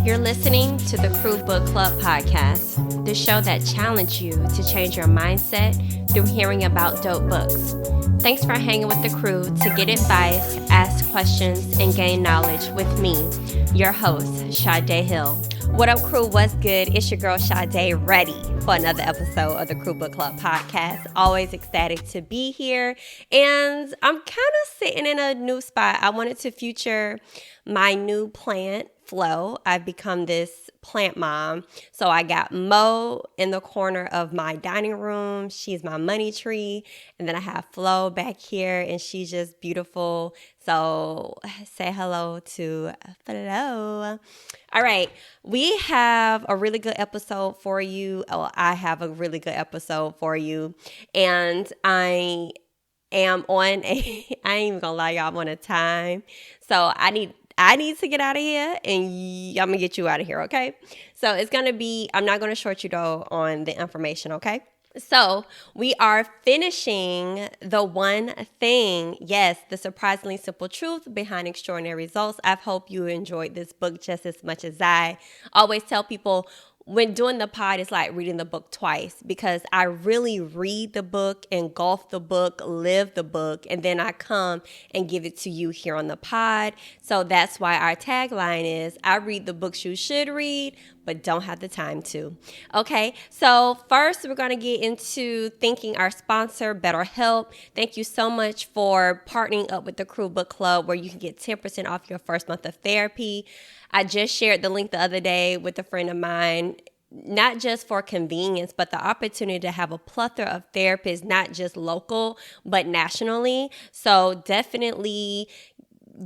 You're listening to the Crew Book Club podcast, the show that challenges you to change your mindset through hearing about dope books. Thanks for hanging with the crew to get advice, ask questions, and gain knowledge with me, your host, Sade Hill. What up, crew? What's good? It's your girl, Sade, ready for another episode of the Crew Book Club podcast. Always ecstatic to be here. And I'm kind of sitting in a new spot. I wanted to feature my new plant, Flo. I've become this plant mom. So I got Mo in the corner of my dining room. She's my money tree. And then I have Flo back here, and she's just beautiful. So say hello to Flo. All right. We have a really good episode for you. Oh, I have a really good episode for you. And I ain't even gonna lie, y'all, I'm on a time. So I need to get out of here, and I'm gonna get you out of here, okay? So it's gonna be, I'm not gonna short you though on the information, okay? So we are finishing The One Thing. Yes, the surprisingly simple truth behind extraordinary results. I hope you enjoyed this book just as much as I always tell people. When doing the pod, it's like reading the book twice, because I really read the book, engulf the book, live the book, and then I come and give it to you here on the pod. So that's why our tagline is, I read the books you should read, but don't have the time to. Okay, so first we're going to get into thanking our sponsor, BetterHelp. Thank you so much for partnering up with the Crew Book Club, where you can get 10% off your first month of therapy. I just shared the link the other day with a friend of mine, not just for convenience, but the opportunity to have a plethora of therapists, not just local, but nationally. So definitely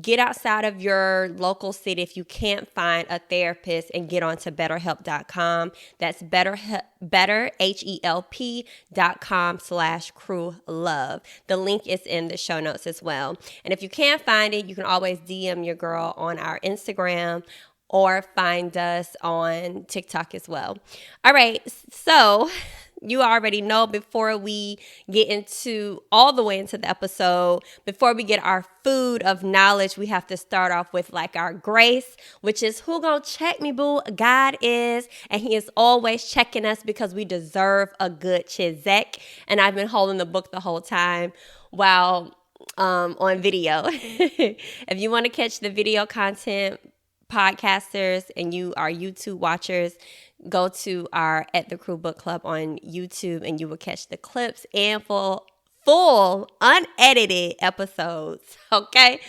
get outside of your local city if you can't find a therapist, and get onto betterhelp.com. That's betterhelp.com/crewlove. The link is in the show notes as well. And if you can't find it, you can always DM your girl on our Instagram, or find us on TikTok as well. All right, so you already know, before we get into all the way into the episode, before we get our food of knowledge, we have to start off with like our grace, which is who gonna check me, boo? God is, and he is always checking us because we deserve a good chizek. And I've been holding the book the whole time while on video. If you want to catch the video content, podcasters, and you are YouTube watchers, go to our At the Crew Book Club on YouTube, and you will catch the clips and full unedited episodes. Okay,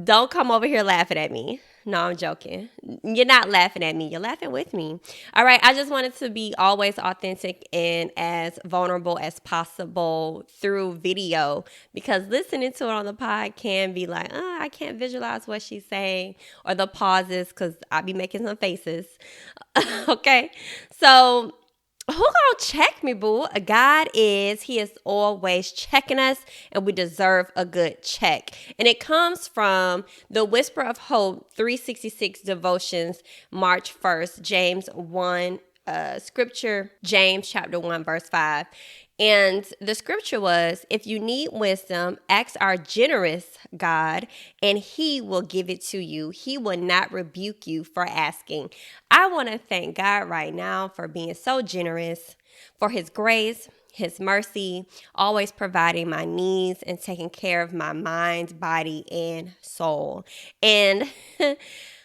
don't come over here laughing at me. No, I'm joking. You're not laughing at me. You're laughing with me. All right. I just wanted to be always authentic and as vulnerable as possible through video, because listening to it on the pod can be like, I can't visualize what she's saying, or the pauses, because I be making some faces. Okay. So who gonna check me, boo? God is. He is always checking us, and we deserve a good check. And it comes from the Whisper of Hope 366 Devotions, March 1st, James 1, scripture, James chapter 1, verse 5. And the scripture was, if you need wisdom, ask our generous God, and he will give it to you. He will not rebuke you for asking. I want to thank God right now for being so generous, for his grace, his mercy, always providing my needs and taking care of my mind, body, and soul. And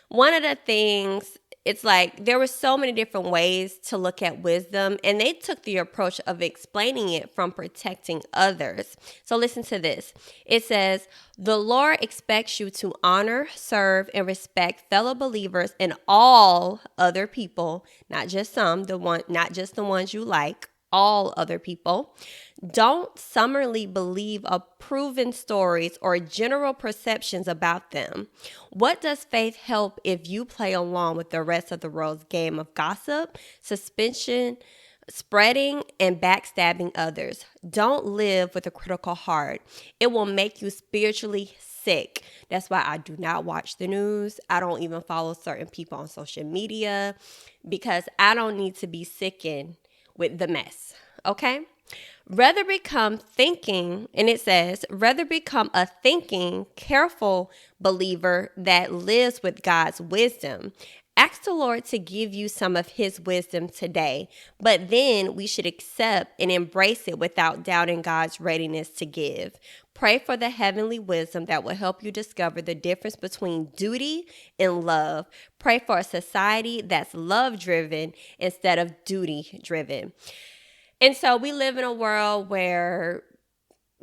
one of the things, it's like there were so many different ways to look at wisdom, and they took the approach of explaining it from protecting others. So listen to this. It says, the Lord expects you to honor, serve, and respect fellow believers and all other people, not just not just the ones you like, all other people. Don't summarily believe proven stories or general perceptions about them. What does faith help if you play along with the rest of the world's game of gossip, suspicion, spreading, and backstabbing others? Don't live with a critical heart. It will make you spiritually sick. That's why I do not watch the news. I don't even follow certain people on social media, because I don't need to be sickened with the mess. Okay? Rather become thinking, and it says, rather become a thinking, careful believer that lives with God's wisdom. Ask the Lord to give you some of his wisdom today, but then we should accept and embrace it without doubting God's readiness to give. Pray for the heavenly wisdom that will help you discover the difference between duty and love. Pray for a society that's love-driven instead of duty-driven. And so we live in a world where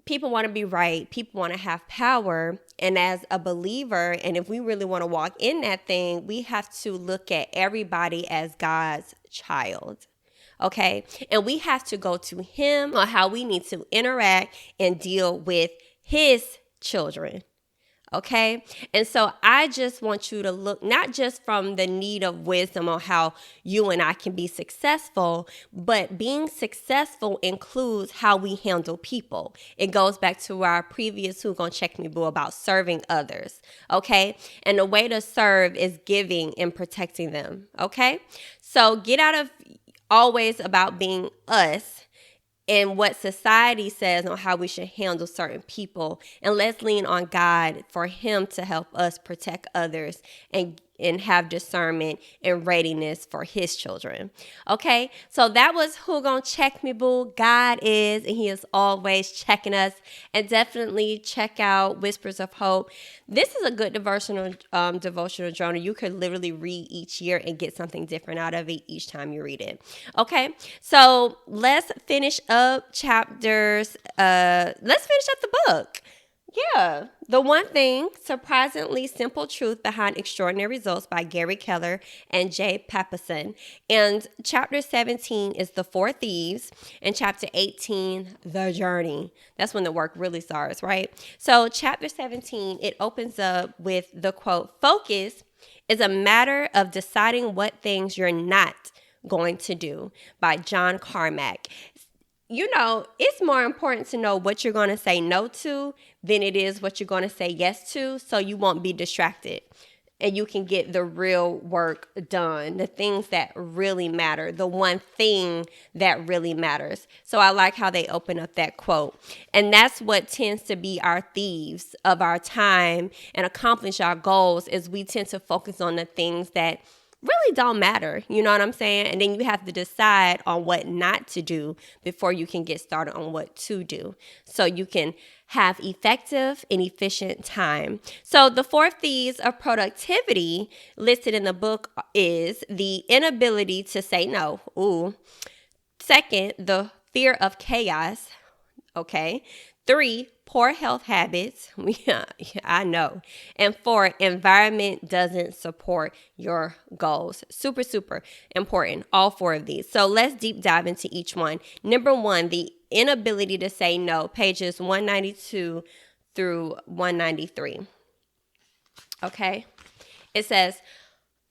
people want to be right. People want to have power. And as a believer, and if we really want to walk in that thing, we have to look at everybody as God's child. Okay? And we have to go to him on how we need to interact and deal with his children. Okay? And so I just want you to look not just from the need of wisdom on how you and I can be successful, but being successful includes how we handle people. It goes back to our previous Who Gon Check Me Boo about serving others. Okay? And the way to serve is giving and protecting them. Okay? So get out of always about being us and what society says on how we should handle certain people. And let's lean on God for him to help us protect others and have discernment and readiness for his children. Okay, so that was Who Gon Check Me Boo. God is, and he is always checking us. And definitely check out Whispers of Hope. This is a good devotional journal. You could literally read each year and get something different out of it each time you read it. Okay, so let's finish up chapters. Let's finish up the book. Yeah. The One Thing, Surprisingly Simple Truth Behind Extraordinary Results by Gary Keller and J. Papasan. And chapter 17 is The Four Thieves. And chapter 18, The Journey. That's when the work really starts, right? So chapter 17, it opens up with the quote, "Focus is a matter of deciding what things you're not going to do," by John Carmack. You know, it's more important to know what you're going to say no to than it is what you're going to say yes to, so you won't be distracted and you can get the real work done, the things that really matter, the one thing that really matters. So I like how they open up that quote. And that's what tends to be our thieves of our time and accomplish our goals, is we tend to focus on the things that really don't matter. You know what I'm saying? And then you have to decide on what not to do before you can get started on what to do, so you can have effective and efficient time. So the four thieves of productivity listed in the book is the inability to say no. Ooh. Second, the fear of chaos. Okay. 3, poor health habits. I know. And 4, environment doesn't support your goals. Super, super important. All 4 of these. So let's deep dive into each one. Number 1, the inability to say no, pages 192 through 193. Okay. It says,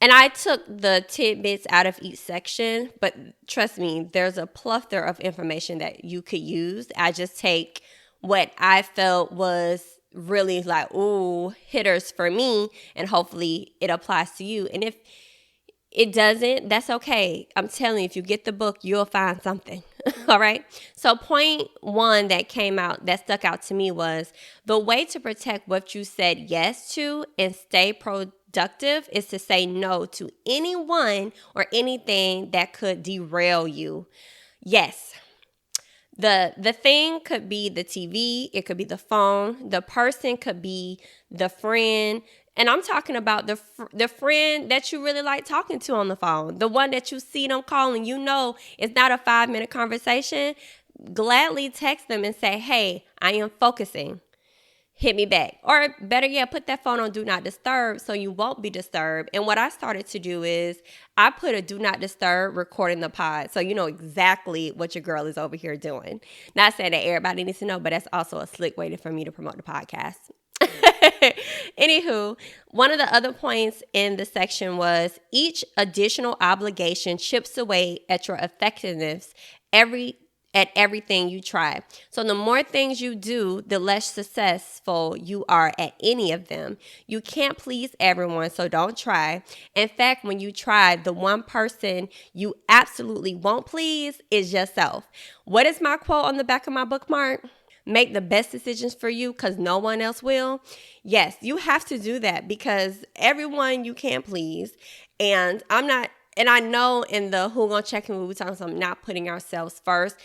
and I took the tidbits out of each section, but trust me, there's a plethora of information that you could use. I just take what I felt was really like, ooh, hitters for me, and hopefully it applies to you. And if it doesn't, that's okay. I'm telling you, if you get the book, you'll find something. All right. So point 1 that stuck out to me was the way to protect what you said yes to and stay productive is to say no to anyone or anything that could derail you. Yes. The thing could be the TV, it could be the phone, the person could be the friend, and I'm talking about the friend that you really like talking to on the phone, the one that you see them calling, you know it's not a 5-minute conversation. Gladly text them and say, "Hey, I am focusing. Hit me back." Or better yet, put that phone on do not disturb so you won't be disturbed. And what I started to do is I put a do not disturb recording the pod, so you know exactly what your girl is over here doing. Not saying that everybody needs to know, but that's also a slick way for me to promote the podcast. Anywho, one of the other points in the section was each additional obligation chips away at your effectiveness at everything you try. So the more things you do, the less successful you are at any of them. You can't please everyone, so don't try. In fact, when you try, the one person you absolutely won't please is yourself. What is my quote on the back of my bookmark? make the best decisions for you because no one else will, yes, you have to do that because everyone you can't please. And I know in the Who Gon Check Me Boo, we talking about not putting ourselves first.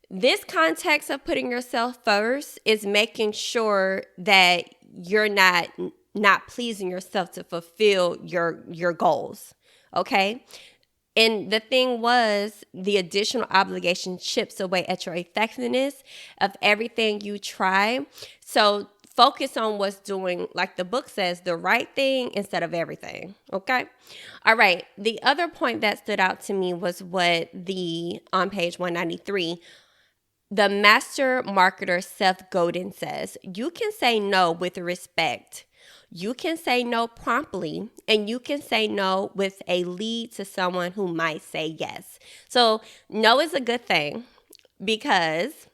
This context of putting yourself first is making sure that you're not pleasing yourself to fulfill your goals. Okay? And the thing was, the additional obligation chips away at your effectiveness of everything you try. So focus on what's doing, like the book says, the right thing instead of everything. Okay? All right. The other point that stood out to me was what on page 193, the master marketer Seth Godin says, you can say no with respect. You can say no promptly, and you can say no with a lead to someone who might say yes. So no is a good thing because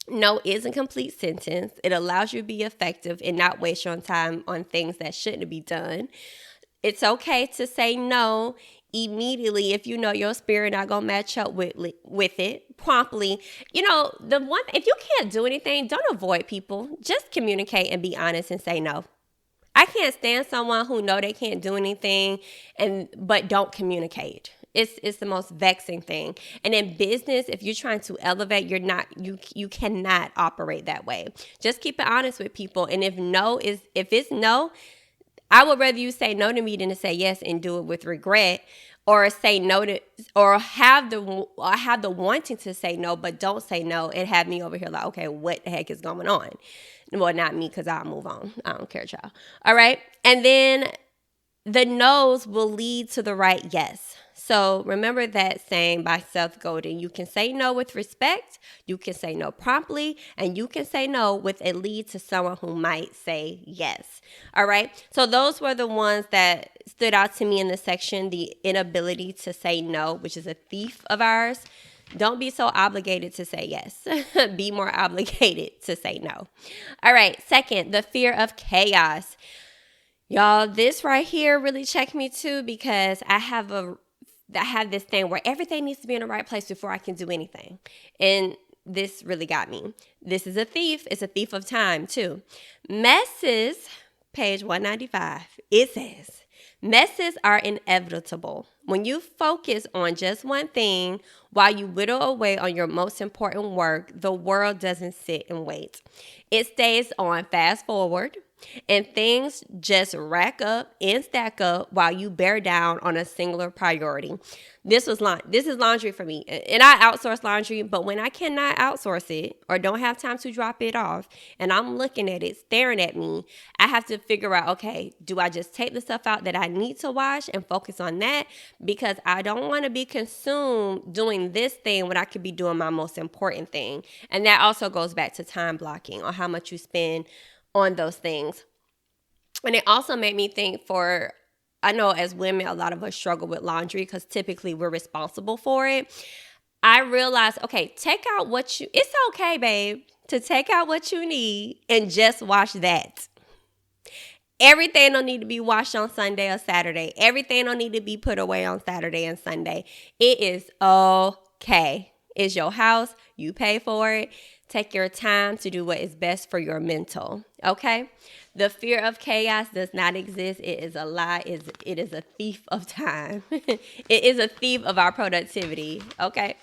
no is a complete sentence. It allows you to be effective and not waste your time on things that shouldn't be done. It's okay to say no immediately if you know your spirit not gonna match up with it promptly. If you can't do anything, don't avoid people. Just communicate and be honest and say no. I can't stand someone who know they can't do anything but don't communicate. It's the most vexing thing. And in business, if you're trying to elevate, you cannot operate that way. Just keep it honest with people. And if it's no, I would rather you say no to me than to say yes and do it with regret, or say no to, or have the wanting to say no, but don't say no and have me over here like, okay, what the heck is going on? Well, not me, because I'll move on. I don't care, y'all. All right. And then the no's will lead to the right yes. So remember that saying by Seth Godin, you can say no with respect, you can say no promptly, and you can say no with a lead to someone who might say yes. All right. So those were the ones that stood out to me in the section, the inability to say no, which is a thief of ours. Don't be so obligated to say yes. Be more obligated to say no. All right. Second, the fear of chaos. Y'all, this right here really checked me too, because I have this thing where everything needs to be in the right place before I can do anything. And this really got me. This is a thief. It's a thief of time too. Messes, page 195, it says, messes are inevitable. When you focus on just one thing while you whittle away on your most important work, the world doesn't sit and wait. It stays on fast forward, and things just rack up and stack up while you bear down on a singular priority. This is laundry for me. And I outsource laundry, but when I cannot outsource it or don't have time to drop it off and I'm looking at it, staring at me, I have to figure out, okay, do I just take the stuff out that I need to wash and focus on that? Because I don't want to be consumed doing this thing when I could be doing my most important thing. And that also goes back to time blocking on how much you spend on those things. And it also made me think I know as women, a lot of us struggle with laundry because typically we're responsible for it. I realized, okay, it's okay, babe, to take out what you need and just wash that. Everything don't need to be washed on Sunday or Saturday. Everything don't need to be put away on Saturday and Sunday. It is okay. It's your house. You pay for it. Take your time to do what is best for your mental, okay? The fear of chaos does not exist. It is a lie. It is a thief of time. It is a thief of our productivity, okay?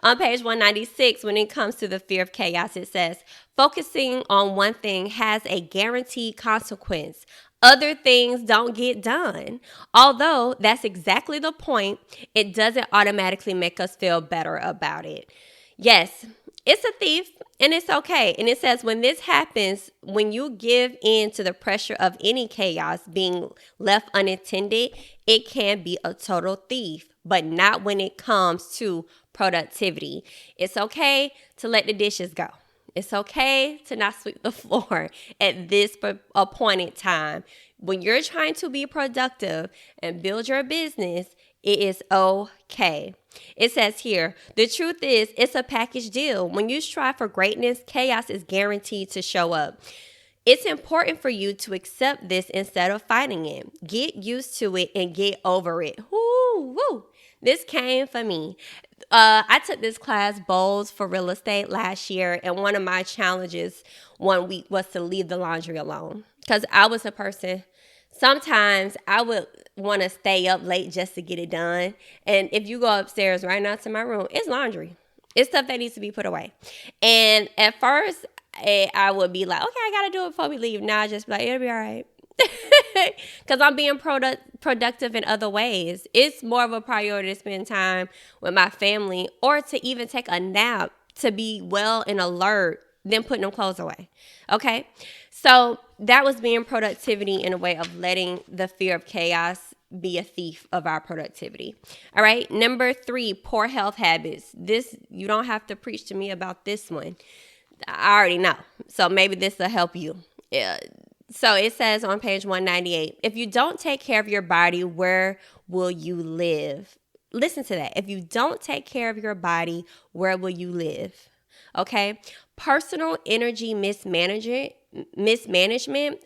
On page 196, when it comes to the fear of chaos, it says, focusing on one thing has a guaranteed consequence. Other things don't get done. Although that's exactly the point, it doesn't automatically make us feel better about it. Yes, it's a thief and it's okay. And it says when this happens, when you give in to the pressure of any chaos being left unattended, it can be a total thief, but not when it comes to productivity. It's okay to let the dishes go. It's okay to not sweep the floor at this appointed time. When you're trying to be productive and build your business, it is okay. It says here, the truth is, it's a package deal. When you strive for greatness, chaos is guaranteed to show up. It's important for you to accept this instead of fighting it. Get used to it and get over it. Woo, woo. This came for me. I took this class, Bowls for Real Estate, last year, and one of my challenges one week was to leave the laundry alone. Because I was a person, sometimes I would want to stay up late just to get it done. And if you go upstairs right now to my room, it's laundry. It's stuff that needs to be put away. And at first, I would be like, okay, I got to do it before we leave. Now I just be like, it'll be all right. Because I'm being productive in other ways. It's more of a priority to spend time with my family or to even take a nap to be well and alert than putting them clothes away. Okay? So that was being productivity in a way of letting the fear of chaos be a thief of our productivity. All right? Number 3, poor health habits. This, you don't have to preach to me about this one. I already know. So maybe this will help you. Yeah. So it says on page 198, if you don't take care of your body, where will you live? Listen to that. If you don't take care of your body, where will you live? Okay. Personal energy mismanagement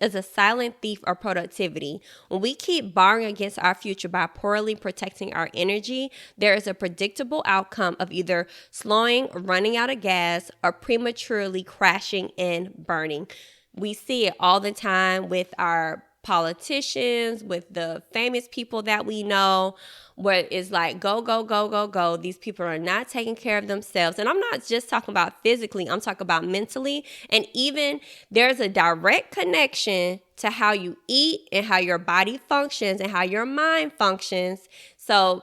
is a silent thief of productivity. When we keep borrowing against our future by poorly protecting our energy, there is a predictable outcome of either slowing, running out of gas, or prematurely crashing and burning. We see it all the time with our politicians, with the famous people that we know, where it's like, go, go, go, go, go. These people are not taking care of themselves. And I'm not just talking about physically, I'm talking about mentally. And even there's a direct connection to how you eat and how your body functions and how your mind functions. So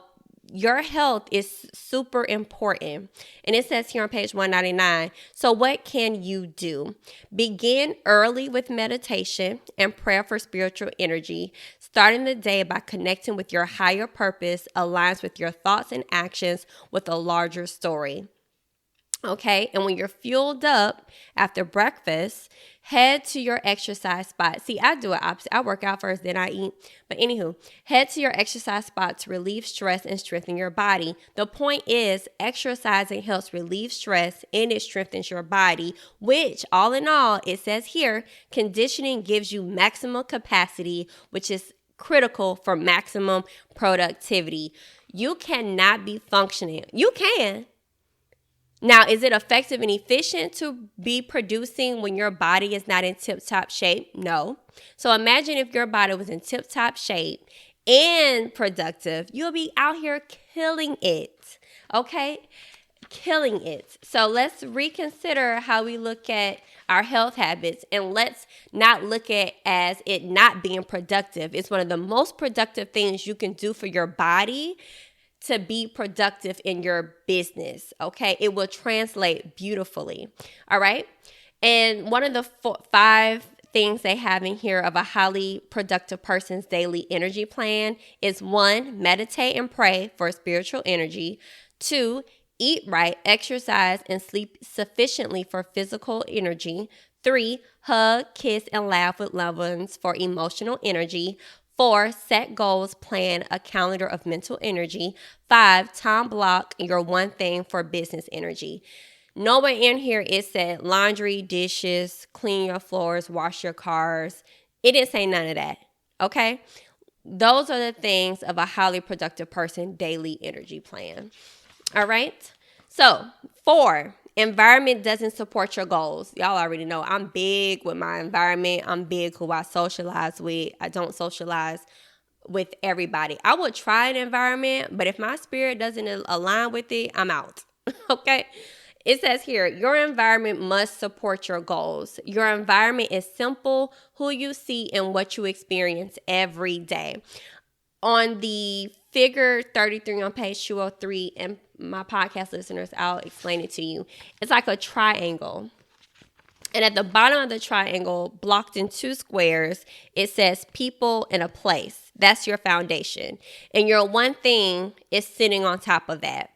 your health is super important. And it says here on page 199, so what can you do? Begin early with meditation and prayer for spiritual energy. Starting the day by connecting with your higher purpose aligns with your thoughts and actions with a larger story. Okay, and when you're fueled up after breakfast, head to your exercise spot. See, I do it opposite. I work out first, then I eat. But anywho, head to your exercise spot to relieve stress and strengthen your body. The point is, exercising helps relieve stress and it strengthens your body, which all in all, it says here, conditioning gives you maximum capacity, which is critical for maximum productivity. You cannot be functioning. You can. Now, is it effective and efficient to be producing when your body is not in tip-top shape? No. So imagine if your body was in tip-top shape and productive. You'll be out here killing it, okay? Killing it. So let's reconsider how we look at our health habits, and let's not look at as it not being productive. It's one of the most productive things you can do for your body to be productive in your business, okay? It will translate beautifully, all right? And one of the 5 things they have in here of a highly productive person's daily energy plan is 1, meditate and pray for spiritual energy. 2, eat right, exercise, and sleep sufficiently for physical energy. 3, hug, kiss, and laugh with loved ones for emotional energy. 4, set goals, plan a calendar of mental energy. 5, time block your one thing for business energy. Nowhere in here it said laundry, dishes, clean your floors, wash your cars. It didn't say none of that, okay? Those are the things of a highly productive person daily energy plan. All right? So, 4, environment doesn't support your goals. Y'all already know I'm big with my environment. I'm big who I socialize with. I don't socialize with everybody. I will try an environment, but if my spirit doesn't align with it, I'm out. Okay? It says here, your environment must support your goals. Your environment is simple, who you see and what you experience every day. On the figure 33 on page 203, and my podcast listeners, I'll explain it to you. It's like a triangle. And at the bottom of the triangle, blocked in 2 squares, it says people and a place. That's your foundation. And your one thing is sitting on top of that.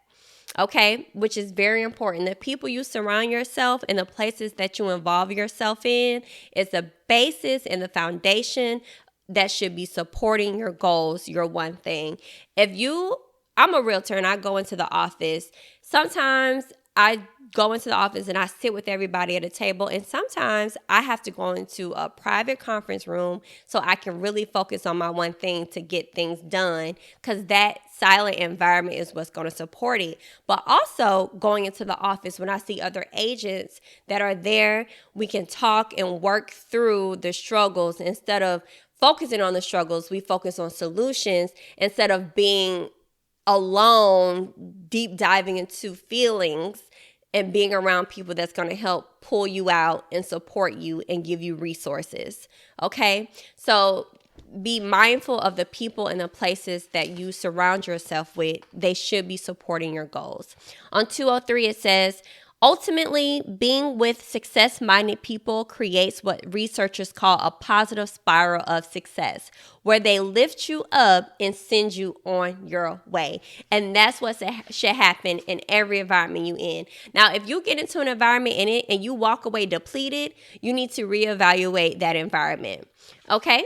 Okay, which is very important. The people you surround yourself and the places that you involve yourself in is the basis and the foundation that should be supporting your goals, your one thing. I'm a realtor and I go into the office. Sometimes I go into the office and I sit with everybody at a table, and sometimes I have to go into a private conference room so I can really focus on my one thing to get things done, because that silent environment is what's going to support it. But also going into the office when I see other agents that are there, we can talk and work through the struggles. Instead of focusing on the struggles, we focus on solutions instead of being alone, deep diving into feelings and being around people that's going to help pull you out and support you and give you resources. Okay? So be mindful of the people and the places that you surround yourself with. They should be supporting your goals. On 203, it says, ultimately, being with success-minded people creates what researchers call a positive spiral of success, where they lift you up and send you on your way. And that's what should happen in every environment you in. Now, if you get into an environment in it and you walk away depleted, you need to reevaluate that environment. Okay?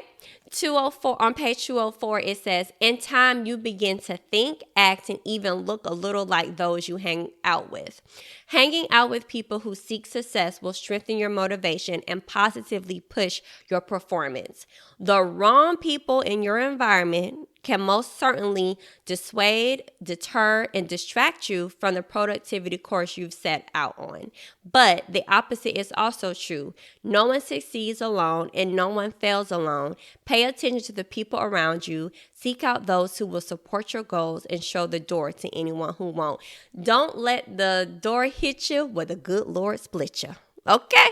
204 on page 204, it says, in time you begin to think, act, and even look a little like those you hang out with. Hanging out with people who seek success will strengthen your motivation and positively push your performance. The wrong people in your environment can most certainly dissuade, deter, and distract you from the productivity course you've set out on. But the opposite is also true. No one succeeds alone and no one fails alone. Pay attention to the people around you. Seek out those who will support your goals and show the door to anyone who won't. Don't let the door hit you where the good Lord split you. Okay.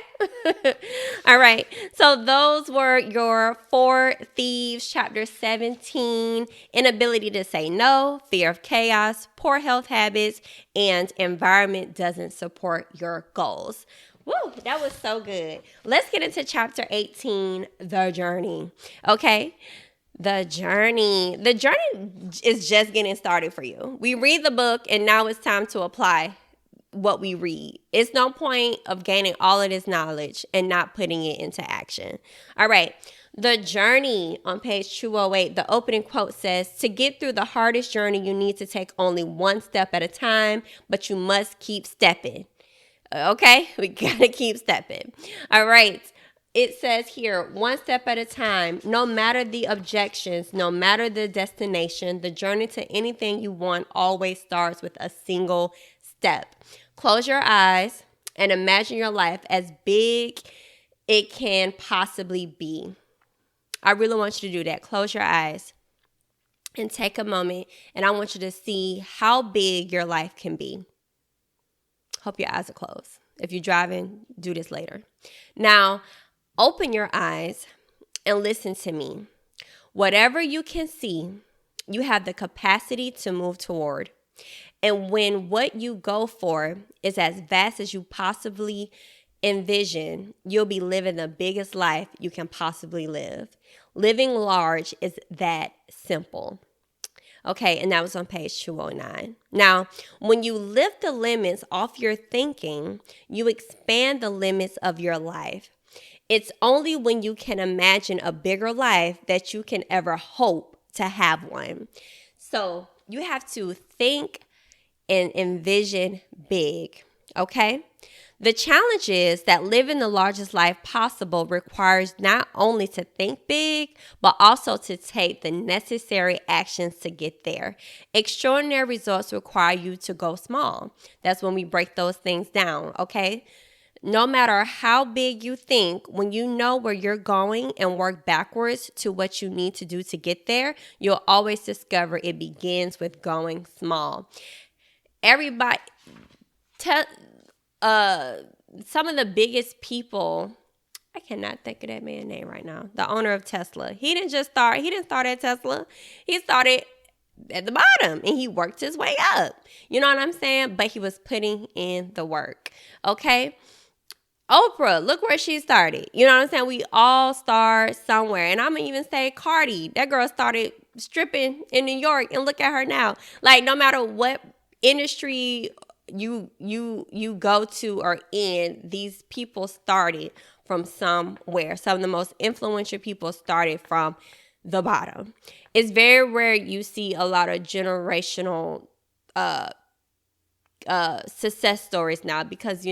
All right. So those were your 4 thieves, chapter 17, inability to say no, fear of chaos, poor health habits, and environment doesn't support your goals. Woo, that was so good. Let's get into chapter 18, the journey. Okay. The journey is just getting started for you. We read the book and now it's time to apply what we read. It's no point of gaining all of this knowledge and not putting it into action. All right. The journey on page 208, the opening quote says, to get through the hardest journey, you need to take only one step at a time, but you must keep stepping. Okay. We got to keep stepping. All right. It says here, one step at a time, no matter the objections, no matter the destination, the journey to anything you want always starts with a single step. Close your eyes and imagine your life as big it can possibly be. I really want you to do that. Close your eyes and take a moment, and I want you to see how big your life can be. Hope your eyes are closed. If you're driving, do this later. Now, open your eyes and listen to me. Whatever you can see, you have the capacity to move toward. And when what you go for is as vast as you possibly envision, you'll be living the biggest life you can possibly live. Living large is that simple. Okay, and that was on page 209. Now, when you lift the limits off your thinking, you expand the limits of your life. It's only when you can imagine a bigger life that you can ever hope to have one. So you have to think and envision big, okay? The challenge is that living the largest life possible requires not only to think big, but also to take the necessary actions to get there. Extraordinary results require you to go small. That's when we break those things down, okay? No matter how big you think, when you know where you're going and work backwards to what you need to do to get there, you'll always discover it begins with going small. Everybody, some of the biggest people, I cannot think of that man's name right now, the owner of Tesla. He didn't start at Tesla. He started at the bottom and he worked his way up. You know what I'm saying? But he was putting in the work. Okay. Oprah, look where she started. You know what I'm saying? We all start somewhere. And I'm going to even say Cardi. That girl started stripping in New York and look at her now. Like, no matter what industry you go to or in, these people started from somewhere. Some of the most influential people started from the bottom. It's very rare you see a lot of generational success stories now because,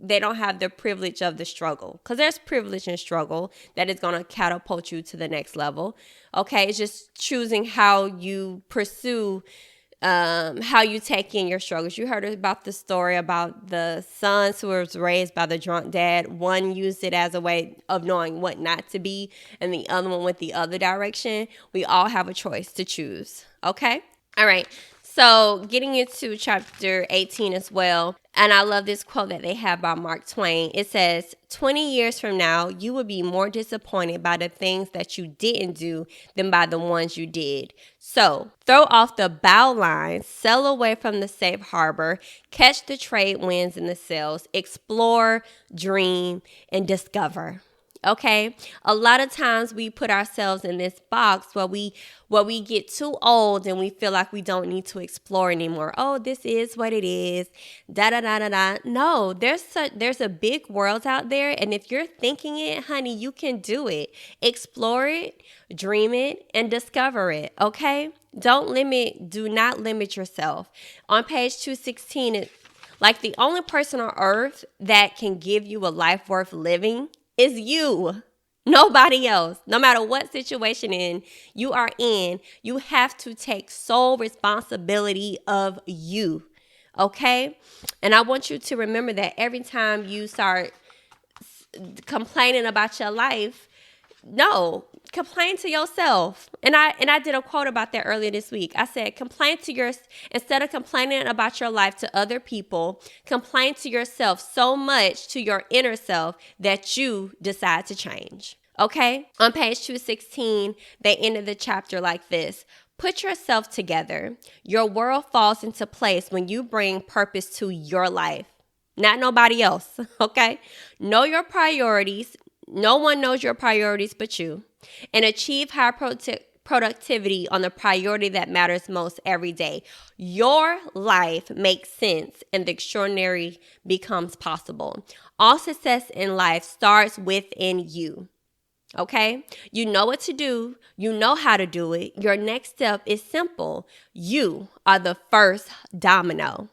they don't have the privilege of the struggle, because there's privilege and struggle that is going to catapult you to the next level. Okay. It's just choosing how you pursue, how you take in your struggles. You heard about the story about the sons who was raised by the drunk dad. One used it as a way of knowing what not to be, and the other one went the other direction. We all have a choice to choose. Okay. All right. So getting into chapter 18 as well. And I love this quote that they have by Mark Twain. It says, 20 years from now, you will be more disappointed by the things that you didn't do than by the ones you did. So throw off the bow line, sail away from the safe harbor, catch the trade winds in the sails, explore, dream, and discover. Okay. A lot of times we put ourselves in this box where we get too old and we feel like we don't need to explore anymore. Oh, this is what it is. Da da da da da. No, there's a big world out there, and if you're thinking it, honey, you can do it. Explore it, dream it, and discover it. Okay. Do not limit yourself. On page 216, like the only person on earth that can give you a life worth living is you. Nobody else. No matter what situation you are in, you have to take sole responsibility of you. Okay? And I want you to remember that every time you start complaining about your life, no, complain to yourself. And I did a quote about that earlier this week. I said, instead of complaining about your life to other people, complain to yourself so much, to your inner self, that you decide to change. Okay? On page 216, they ended the chapter like this. Put yourself together. Your world falls into place when you bring purpose to your life, not nobody else. Okay? Know your priorities. No one knows your priorities but you. And achieve high productivity on the priority that matters most every day. Your life makes sense and the extraordinary becomes possible. All success in life starts within you. Okay? You know what to do. You know how to do it. Your next step is simple. You are the first domino.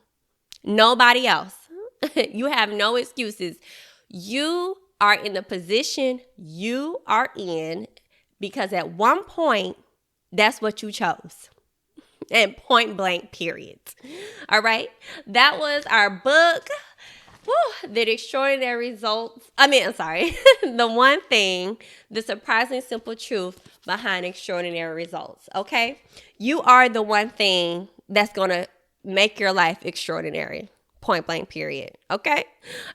Nobody else. You have no excuses. You are in the position you are in because at one point, that's what you chose. And point blank, period. All right? That was our book. The extraordinary results. The one thing, the surprisingly simple truth behind extraordinary results. Okay? You are the one thing that's going to make your life extraordinary. Point blank, period. Okay?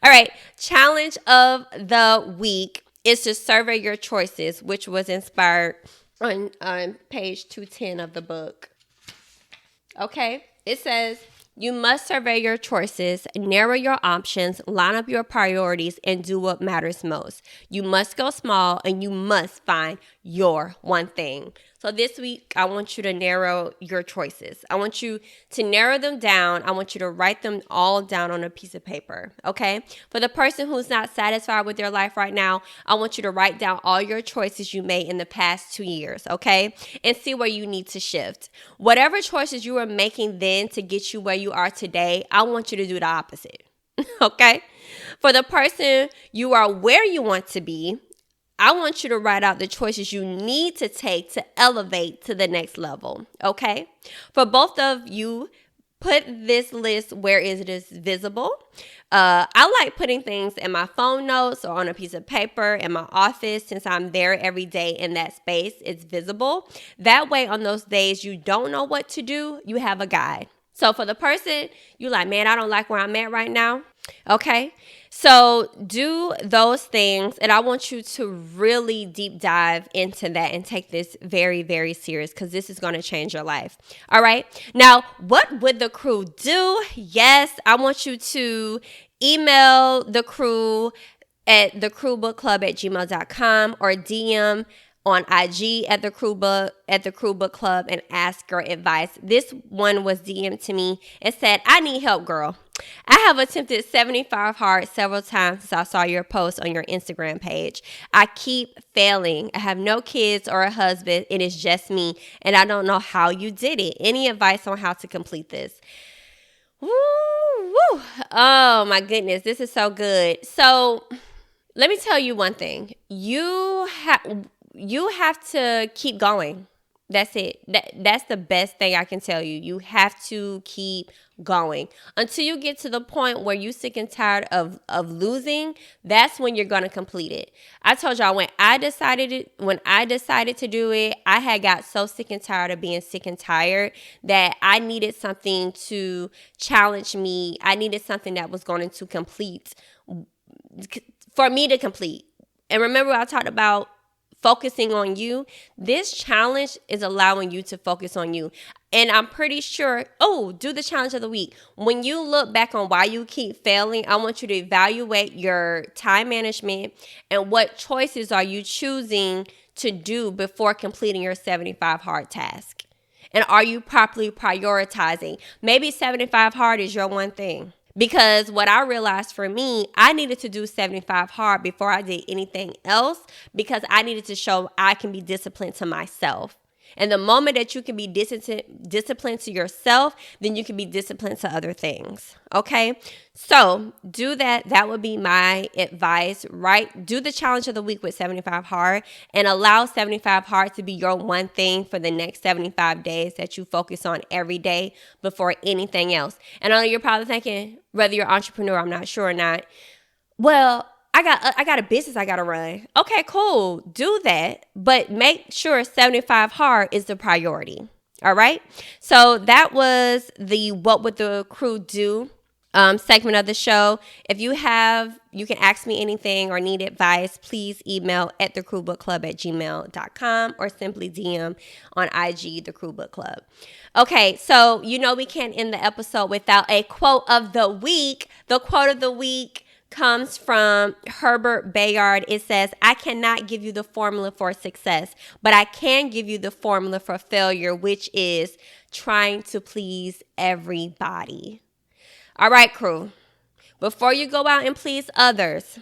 All right. Challenge of the week is to survey your choices, which was inspired on page 210 of the book. Okay? It says, you must survey your choices, narrow your options, line up your priorities, and do what matters most. You must go small, and you must find your one thing. So this week, I want you to narrow your choices. I want you to narrow them down. I want you to write them all down on a piece of paper, okay? For the person who's not satisfied with their life right now, I want you to write down all your choices you made in the past 2 years, okay? And see where you need to shift. Whatever choices you were making then to get you where you are today, I want you to do the opposite, okay? For the person you are where you want to be, I want you to write out the choices you need to take to elevate to the next level, okay? For both of you, put this list where it is visible. I like putting things in my phone notes or on a piece of paper in my office since I'm there every day in that space. It's visible. That way, on those days you don't know what to do, you have a guide. So for the person, you like, man, I don't like where I'm at right now. Okay, so do those things, and I want you to really deep dive into that and take this very, very serious because this is going to change your life. All right, now what would the crew do? Yes, I want you to email the crew at thecrewbookclub@gmail.com or DM on IG at the Crew Book Club and ask your advice. This one was DM'd to me and said, I need help, girl. I have attempted 75 hard several times since I saw your post on your Instagram page. I keep failing. I have no kids or a husband. It is just me, and I don't know how you did it. Any advice on how to complete this? Woo, woo. Oh my goodness, this is so good. So let me tell you one thing. You have to keep going. That's it. That's the best thing I can tell you. You have to keep going until you get to the point where you're sick and tired of losing. That's when you're gonna complete it. I told y'all when I decided to do it, I had got so sick and tired of being sick and tired that I needed something to challenge me. I needed something that was going to complete for me to complete. And remember, I talked about focusing on you. This challenge is allowing you to focus on you. And I'm pretty sure, do the challenge of the week. When you look back on why you keep failing, I want you to evaluate your time management and what choices are you choosing to do before completing your 75 hard task. And are you properly prioritizing? Maybe 75 hard is your one thing. Because what I realized for me, I needed to do 75 hard before I did anything else because I needed to show I can be disciplined to myself. And the moment that you can be disciplined to yourself, then you can be disciplined to other things. Okay? So do that. That would be my advice, right? Do the challenge of the week with 75 hard and allow 75 hard to be your one thing for the next 75 days that you focus on every day before anything else. And I know you're probably thinking, whether you're an entrepreneur, I'm not sure or not, well, I got a business I got to run. Okay, cool. Do that. But make sure 75 hard is the priority. All right. So that was the What Would the Crew Do segment of the show. If you can ask me anything or need advice, please email at thecrewbookclub@gmail.com or simply DM on IG, The Crew Book Club. Okay, so we can't end the episode without a quote of the week. The quote of the week comes from Herbert Bayard. It says, "I cannot give you the formula for success, but I can give you the formula for failure, which is trying to please everybody." All right, crew. Before you go out and please others,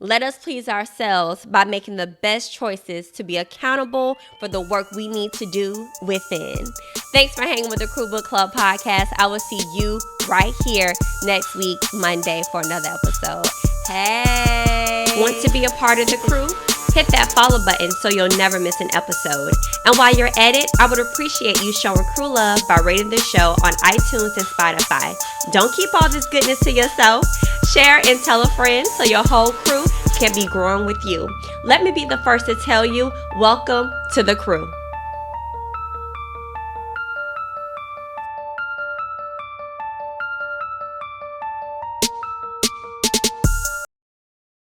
let us please ourselves by making the best choices to be accountable for the work we need to do within. Thanks for hanging with the Crew Book Club podcast. I will see you right here next week, Monday, for another episode. Hey! Want to be a part of the crew? Hit that follow button so you'll never miss an episode. And while you're at it, I would appreciate you showing crew love by rating the show on iTunes and Spotify. Don't keep all this goodness to yourself. Share and tell a friend so your whole crew can be growing with you. Let me be the first to tell you, welcome to the crew.